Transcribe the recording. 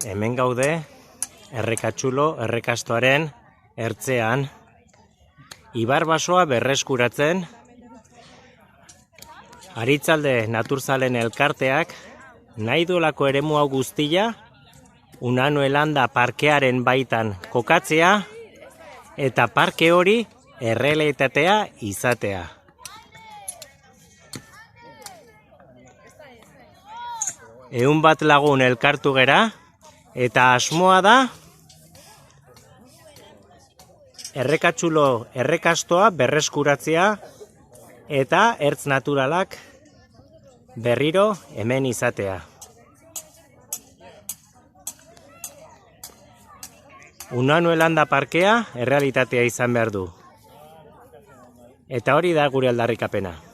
Hemen gaude, Errekatxulo errekastoaren ertzean, ibar basoa berreskuratzen, Aritzalde Naturzalen elkarteak nahi duelako eremu hau guztia, Unano Elanda parkearen baitan kokatzea, eta parke hori errealitatea izatea. Ehun bat lagun elkartu gera, eta asmoa da Errekatxulo errekastoa berreskuratzea eta ertz naturalak berriro hemen izatea. Unano Elanda parkea errealitatea izan behar du. Eta hori da gure aldarrikapena.